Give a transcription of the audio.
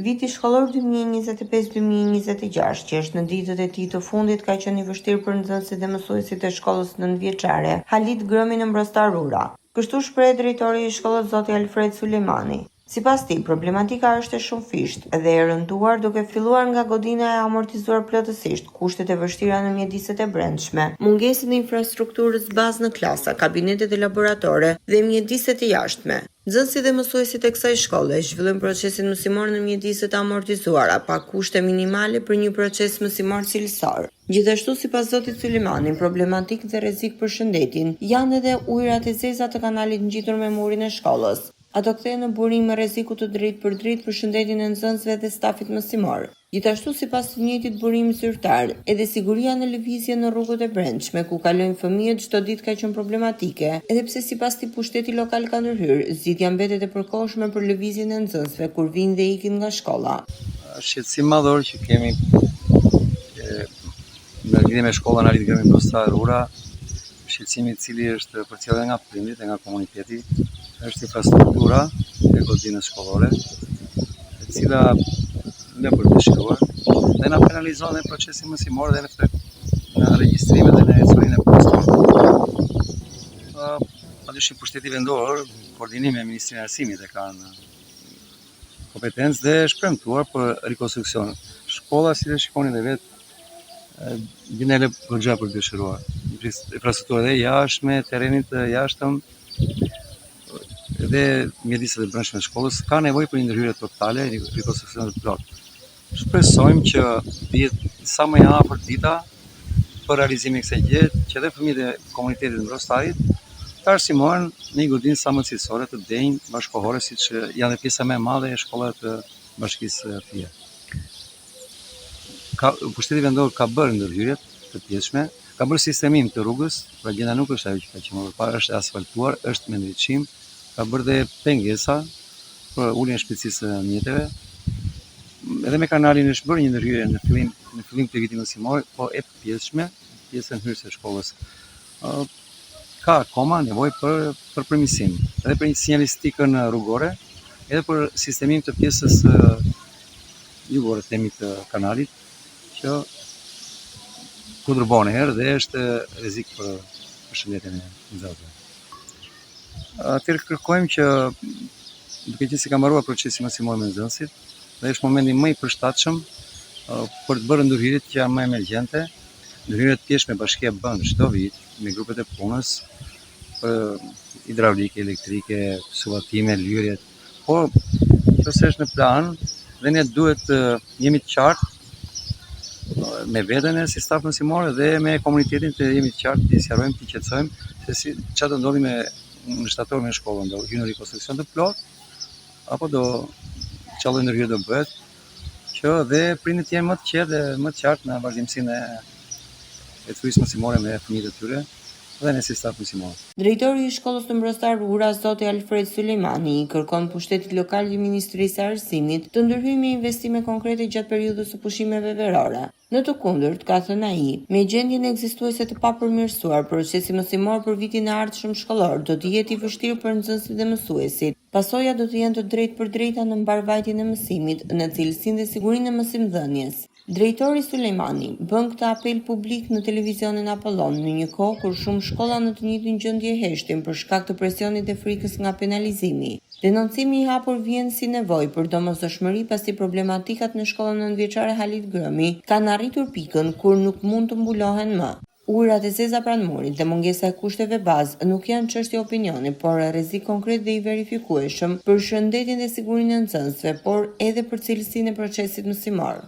Viti shkollor 2025-2026, që është në ditët e tij të fundit, ka qenë i vështirë për nxënësit dhe mësuesit e shkollës nëntëvjeçare Halit Grëmi në Mbrostar Rura. Kështu shpreh drejtori i shkollës zoti Alfred Sulejmani. Sipas tij, problematika është e shumëfishtë dhe e rënduar duke filluar nga godina e amortizuar plotësisht, kushtet e vështira në mjediset e brendshme, mungesën e infrastrukturës bazë në klasa, kabinetet e laboratore dhe mjediset e jashtme. Nxënësit dhe mësuesit e kësaj shkolle zhvillojnë procesin mësimor në mjediset e amortizuara, pa kushte minimale për një proces mësimor cilësor. Gjithashtu, sipas zotit Sulejmani, problematik dhe rrezik për shëndetin janë edhe ujërat e zeza të kanalit ngjitur me murin e shkollës. Ato kthehen në burim me rreziku të drejtë për drejtë për shëndetin e nxënësve dhe stafit mësimor. Gjithashtu, sipas të njëjtit burim zyrtar, edhe siguria në lëvizje në rrugët e brendshme ku kalojnë fëmijët çdo ditë ka qenë problematike, edhe pse sipas tij pushteti lokal ka ndërhyrë, zgjidhja mbetet e përkohshme për lëvizjen e nxënësve kur vinë dhe ikin nga shkolla. Shqetësim madhor që kemi në lidhje me shkollën Halit Grëmi Mbrostar Rura, shqetësimi i cili është përcjellë nga prindrit e nga komuniteti, është infrastruktura e godinës shkollore, e cila në për të dëshiruar dhe na penalizon në procesin mësimor dhe në regjistrimet dhe në ecurinë e postit. Padyshim pushteti vendor, koordinim me Ministrinë e Arsimit e kanë kompetencë dhe është premtuar për rikonstruksion. Shkolla, si dhe shikoni dhe vetë, gjinele përgja për të dëshiruar. Infrastruktura dhe jashtme, terrenit të jashtëm dhe mjediset e brendshme të shkollës ka nevojë për një ndërhyrje totale, rikonstruksion të plotë. Shpresojmë që të jetë sa më e afërt dita për realizimin e kësaj gjë, që dhe fëmijët e komunitetit të Mbrostarit të arsimohen në një godinë sa më cilësore të denjë bashkëkohore, siç janë pjesa më e madhe e shkollave të bashkisë TIE. Pushteti vendor ka bërë ndërhyrjet të pjesshme, ka bërë sistemim të rrugës, pra gjenda nuk është ajo që ka qenë më parë, është asfaltuar, është me ndriçim, ka bërë dhe pengesa për uljen e shpejtësisë së mjeteve. Edhe me kanalin është bërë një ndërhyrje në fillim të vitit mësimor, po e pjesshme, pjesën hyrëse e shkollës. Ka akoma nevojë për përmirësim, edhe për një sinjalistikën rrugore, edhe për sistemim të pjesës jugore themi të kanalit, që kundërbon herë dhe është rrezik për shëndetin e nxënësve. Atëherë kërkojmë që, duke qenë se ka mbaruar procesi mësimor me nxënësit, dhe është momenti më i përshtatshëm për të bërë ndërhyrjet që janë më emergjente. Ndërhyrjet të pjesshme bashkia bën çdo vit me grupet e punës për hidraulike, elektrike, suvatime, lyrjet. Por nëse është në plan dhe ne duhet të jemi të qartë me veten e si staf mësimor dhe me komunitetin të jemi të qartë, të sqarojmë, të qetësojmë se si çfarë do ndodhi në shtator me shkollën, do hyjë në rikonstruksion të plotë apo do çallë ndërhyrje do bëhet, që dhe prindërit jenë më të qetë dhe më të qartë në vazhdimsinë e turisë mësimore me fëmijët e tyre dhe ne si staf mësimor. Drejtori i shkollës të Mbrostar Rura, zoti Alfred Sulejmani, i kërkon pushtetit lokal të Ministrisë së Arsimit të ndërhyjë me investime konkrete gjatë periudhës së pushimeve verore. Në të kundërt, ka thënë ai, me gjendjen ekzistuese të papërmirësuar, procesi mësimor për vitin e ardhshëm shkollor do të jetë i vështirë për nxënësit dhe mësuesit. Pasoja do të jenë të drejtë për drejta në mbarvajtjen e mësimit, në cilësinë dhe sigurinë e mësimdhënies. Drejtori Sulejmani bën këtë apel publik në televizionin Apollon në një kohë kur shumë shkolla në të njëjtën gjendje heshtin për shkak të presionit dhe frikës nga penalizimi. Denoncimi i hapur vjen si nevojë për domosdoshmëri pasi problematikat në shkollën nëntëvjeçare Halit Grëmi kanë arritur pikën kur nuk mund të mbulohen më. Ujërat e zeza pranë murit dhe mungesa e kushteve bazë nuk janë çështje opinioni, por rrezik konkret dhe i verifikueshëm për shëndetin dhe sigurinë e nxënësve, por edhe për cilësinë e procesit mësimor.